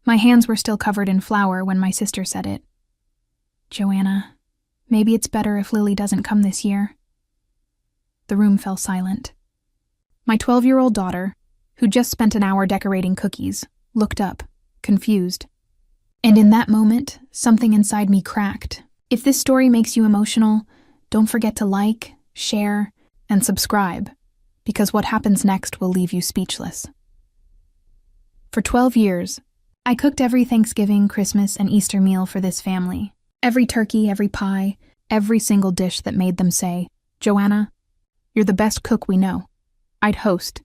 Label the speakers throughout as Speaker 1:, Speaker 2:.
Speaker 1: My hands were still covered in flour when my sister said it. "Joanna, maybe it's better if Lily doesn't come this year." The room fell silent. My 12-year-old daughter, who just spent an hour decorating cookies, looked up, confused. And in that moment, something inside me cracked. If this story makes you emotional, don't forget to like, share, and subscribe, because what happens next will leave you speechless. For 12 years, I cooked every Thanksgiving, Christmas, and Easter meal for this family. Every turkey, every pie, every single dish that made them say, "Joanna, you're the best cook we know." I'd host,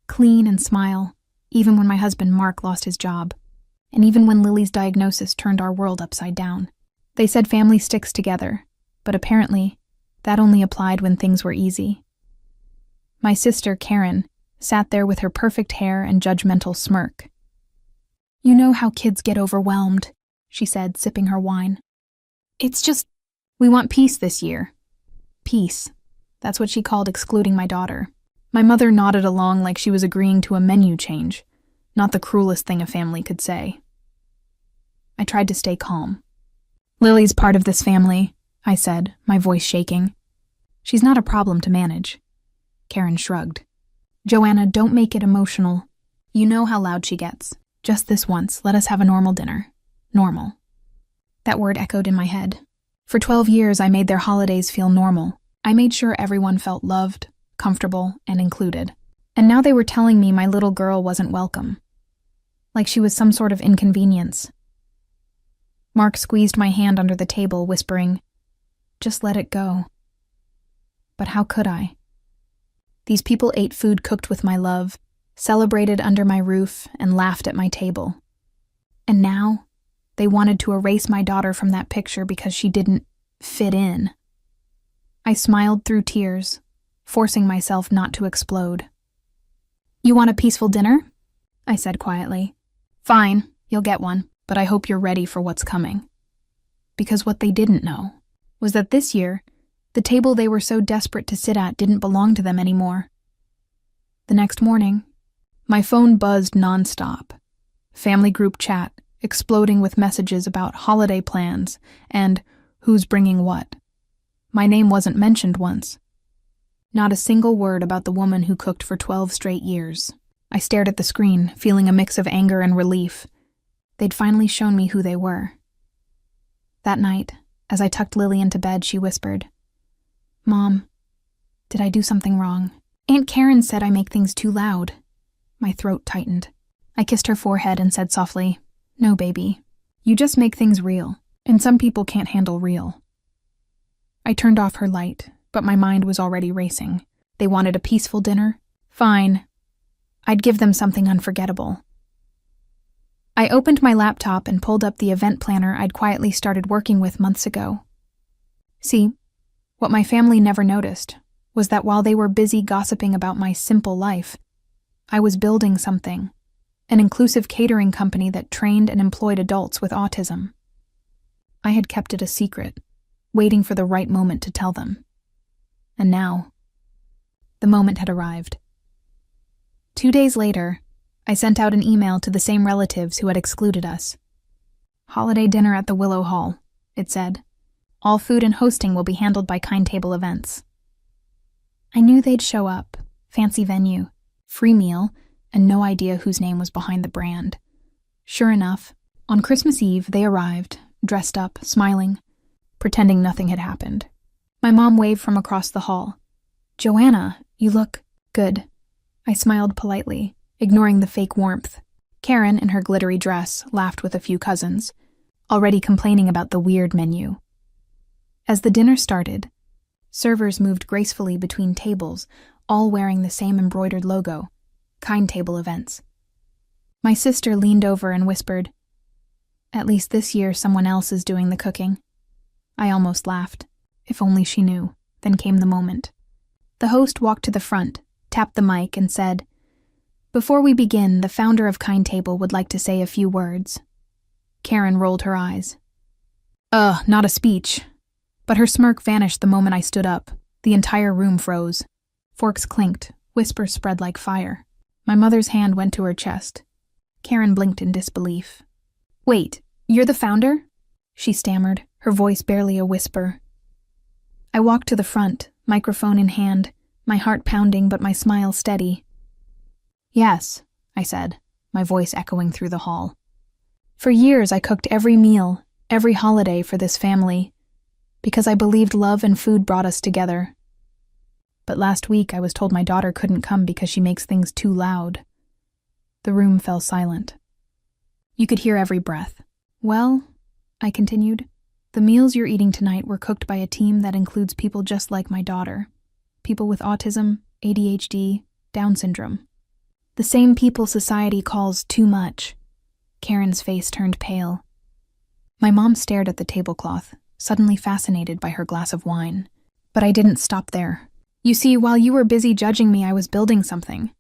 Speaker 1: clean and smile, even when my husband Mark lost his job, and even when Lily's diagnosis turned our world upside down. They said family sticks together, but apparently, that only applied when things were easy. My sister, Karen, sat there with her perfect hair and judgmental smirk. "You know how kids get overwhelmed," she said, sipping her wine. "It's just, we want peace this year." Peace. That's what she called excluding my daughter. My mother nodded along like she was agreeing to a menu change, not the cruelest thing a family could say. I tried to stay calm. "Lily's part of this family," I said, my voice shaking. "She's not a problem to manage." Karen shrugged. "Joanna, don't make it emotional. You know how loud she gets. Just this once, let us have a normal dinner." Normal. That word echoed in my head. For 12 years, I made their holidays feel normal. I made sure everyone felt loved, comfortable, and included. And now they were telling me my little girl wasn't welcome. Like she was some sort of inconvenience. Mark squeezed my hand under the table, whispering, "Just let it go." But how could I? These people ate food cooked with my love, celebrated under my roof, and laughed at my table. And now, they wanted to erase my daughter from that picture because she didn't fit in. I smiled through tears, forcing myself not to explode. "You want a peaceful dinner?" I said quietly. "Fine, you'll get one, but I hope you're ready for what's coming." Because what they didn't know was that this year, the table they were so desperate to sit at didn't belong to them anymore. The next morning, my phone buzzed nonstop. Family group chat, exploding with messages about holiday plans and who's bringing what. My name wasn't mentioned once. Not a single word about the woman who cooked for 12 straight years. I stared at the screen, feeling a mix of anger and relief. They'd finally shown me who they were. That night, as I tucked Lily into bed, she whispered, "Mom, did I do something wrong? Aunt Karen said I make things too loud." My throat tightened. I kissed her forehead and said softly, "No, baby. You just make things real, and some people can't handle real." I turned off her light, but my mind was already racing. They wanted a peaceful dinner? Fine. I'd give them something unforgettable. I opened my laptop and pulled up the event planner I'd quietly started working with months ago. See, what my family never noticed was that while they were busy gossiping about my simple life, I was building something, an inclusive catering company that trained and employed adults with autism. I had kept it a secret, waiting for the right moment to tell them. And now, the moment had arrived. 2 days later, I sent out an email to the same relatives who had excluded us. "Holiday dinner at the Willow Hall," it said. "All food and hosting will be handled by Kind Table Events." I knew they'd show up, fancy venue, free meal, and no idea whose name was behind the brand. Sure enough, on Christmas Eve, they arrived, dressed up, smiling, pretending nothing had happened. My mom waved from across the hall. "Joanna, you look good." I smiled politely, ignoring the fake warmth. Karen, in her glittery dress, laughed with a few cousins, already complaining about the weird menu. As the dinner started, servers moved gracefully between tables, all wearing the same embroidered logo, Kind Table Events. My sister leaned over and whispered, "At least this year someone else is doing the cooking." I almost laughed. If only she knew. Then came the moment. The host walked to the front, tapped the mic, and said, "Before we begin, the founder of Kind Table would like to say a few words." Karen rolled her eyes. Not a speech." But her smirk vanished the moment I stood up. The entire room froze. Forks clinked, whispers spread like fire. My mother's hand went to her chest. Karen blinked in disbelief. Wait, you're the founder? She stammered, her voice barely a whisper. I walked to the front, microphone in hand, my heart pounding but my smile steady. Yes, I said, my voice echoing through the hall. For years I cooked every meal, every holiday for this family, because I believed love and food brought us together. But last week I was told my daughter couldn't come because she makes things too loud. The room fell silent. You could hear every breath. Well, I continued, the meals you're eating tonight were cooked by a team that includes people just like my daughter. People with autism, ADHD, Down syndrome. The same people society calls too much. Karen's face turned pale. My mom stared at the tablecloth, suddenly fascinated by her glass of wine. But I didn't stop there. You see, while you were busy judging me, I was building something.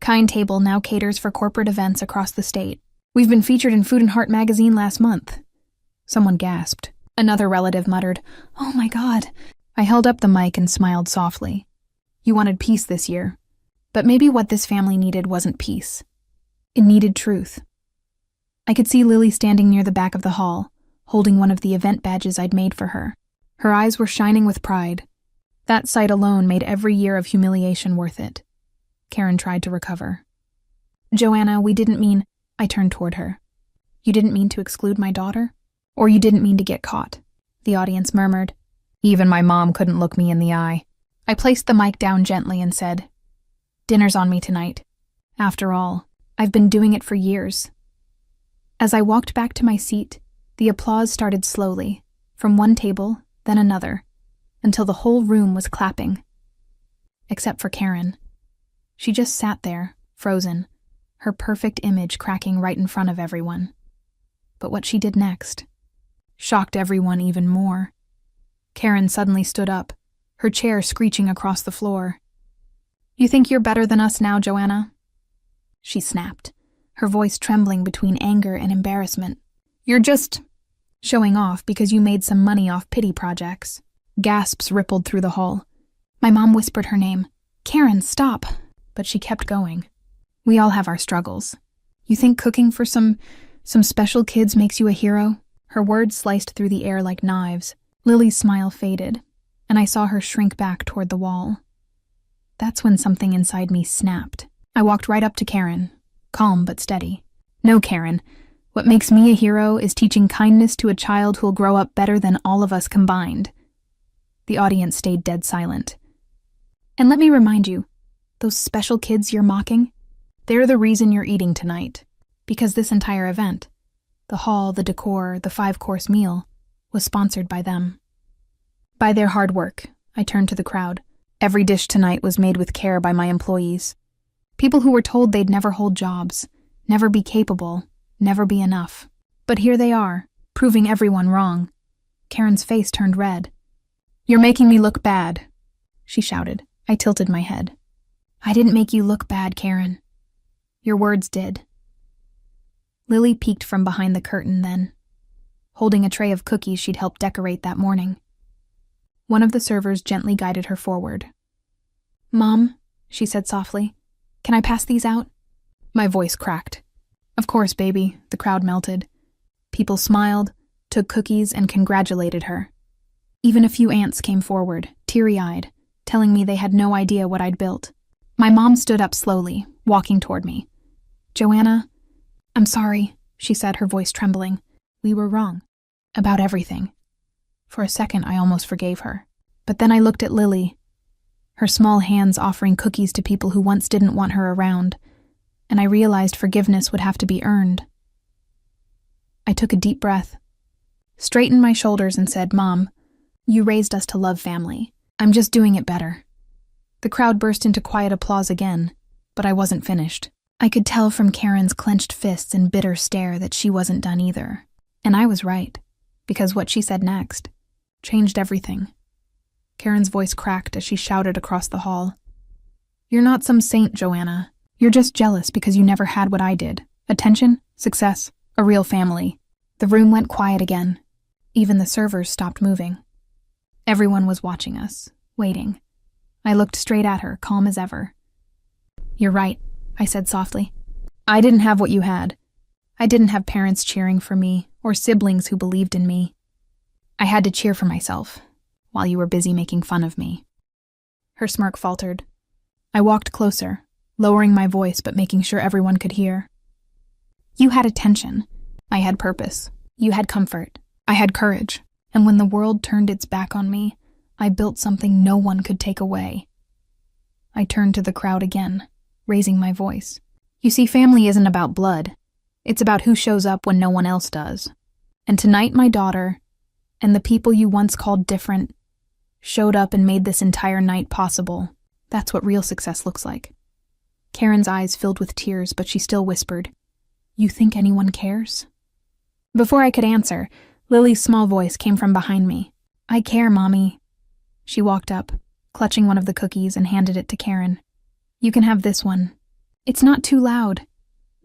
Speaker 1: Kind Table now caters for corporate events across the state. We've been featured in Food and Heart magazine last month. Someone gasped. Another relative muttered, "Oh my God." I held up the mic and smiled softly. You wanted peace this year. But maybe what this family needed wasn't peace. It needed truth. I could see Lily standing near the back of the hall, holding one of the event badges I'd made for her. Her eyes were shining with pride. That sight alone made every year of humiliation worth it. Karen tried to recover. Joanna, we didn't mean... I turned toward her. You didn't mean to exclude my daughter? Or you didn't mean to get caught? The audience murmured. Even my mom couldn't look me in the eye. I placed the mic down gently and said, Dinner's on me tonight. After all, I've been doing it for years. As I walked back to my seat, the applause started slowly, from one table, then another, until the whole room was clapping. Except for Karen. She just sat there, frozen, her perfect image cracking right in front of everyone. But what she did next shocked everyone even more. Karen suddenly stood up, her chair screeching across the floor. You think you're better than us now, Joanna? She snapped, her voice trembling between anger and embarrassment. You're just showing off because you made some money off pity projects. Gasps rippled through the hall. My mom whispered her name. Karen, stop. But she kept going. We all have our struggles. You think cooking for some special kids makes you a hero? Her words sliced through the air like knives. Lily's smile faded, and I saw her shrink back toward the wall. That's when something inside me snapped. I walked right up to Karen, calm but steady. No, Karen. What makes me a hero is teaching kindness to a child who'll grow up better than all of us combined. The audience stayed dead silent. And let me remind you, those special kids you're mocking, they're the reason you're eating tonight. Because this entire event, the hall, the decor, the 5-course meal, was sponsored by them. By their hard work, I turned to the crowd. Every dish tonight was made with care by my employees. People who were told they'd never hold jobs, never be capable, never be enough. But here they are, proving everyone wrong. Karen's face turned red. You're making me look bad, she shouted. I tilted my head. I didn't make you look bad, Karen. Your words did. Lily peeked from behind the curtain then, holding a tray of cookies she'd helped decorate that morning. One of the servers gently guided her forward. Mom, she said softly, can I pass these out? My voice cracked. Of course, baby, the crowd melted. People smiled, took cookies, and congratulated her. Even a few aunts came forward, teary-eyed, telling me they had no idea what I'd built. My mom stood up slowly, walking toward me. Joanna, I'm sorry, she said, her voice trembling. We were wrong. About everything. For a second, I almost forgave her. But then I looked at Lily, her small hands offering cookies to people who once didn't want her around, and I realized forgiveness would have to be earned. I took a deep breath, straightened my shoulders, and said, Mom, you raised us to love family. I'm just doing it better. The crowd burst into quiet applause again, but I wasn't finished. I could tell from Karen's clenched fists and bitter stare that she wasn't done either. And I was right, because what she said next changed everything. Karen's voice cracked as she shouted across the hall. You're not some saint, Joanna. You're just jealous because you never had what I did. Attention, success, a real family. The room went quiet again. Even the servers stopped moving. Everyone was watching us, waiting. I looked straight at her, calm as ever. You're right, I said softly. I didn't have what you had, I didn't have parents cheering for me or siblings who believed in me. I had to cheer for myself while you were busy making fun of me." Her smirk faltered. I walked closer, lowering my voice but making sure everyone could hear. "You had attention. I had purpose. You had comfort. I had courage. And when the world turned its back on me, I built something no one could take away." I turned to the crowd again, raising my voice. "You see, family isn't about blood. It's about who shows up when no one else does. And tonight my daughter, and the people you once called different, showed up and made this entire night possible. That's what real success looks like." Karen's eyes filled with tears, but she still whispered, "You think anyone cares?" Before I could answer, Lily's small voice came from behind me. "I care, Mommy." She walked up, clutching one of the cookies, and handed it to Karen. "You can have this one. It's not too loud."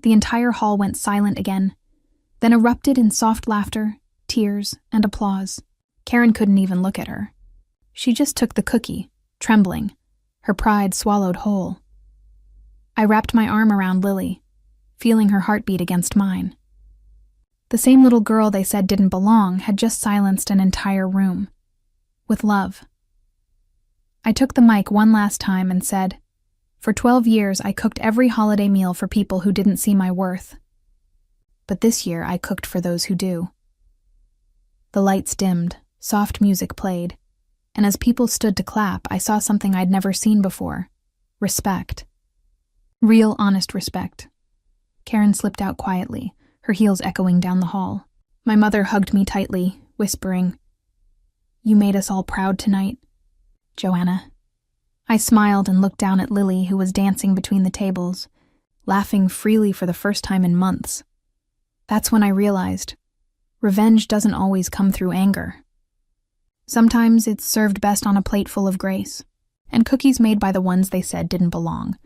Speaker 1: The entire hall went silent again, then erupted in soft laughter, tears, and applause. Karen couldn't even look at her. She just took the cookie, trembling, her pride swallowed whole. I wrapped my arm around Lily, feeling her heartbeat against mine. The same little girl they said didn't belong had just silenced an entire room. With love. I took the mic one last time and said, "For 12 years I cooked every holiday meal for people who didn't see my worth. But this year I cooked for those who do." The lights dimmed, soft music played, and as people stood to clap, I saw something I'd never seen before. Respect. Real, honest respect. Karen slipped out quietly, her heels echoing down the hall. My mother hugged me tightly, whispering, "You made us all proud tonight, Joanna." I smiled and looked down at Lily, who was dancing between the tables, laughing freely for the first time in months. That's when I realized, revenge doesn't always come through anger. Sometimes it's served best on a plate full of grace, and cookies made by the ones they said didn't belong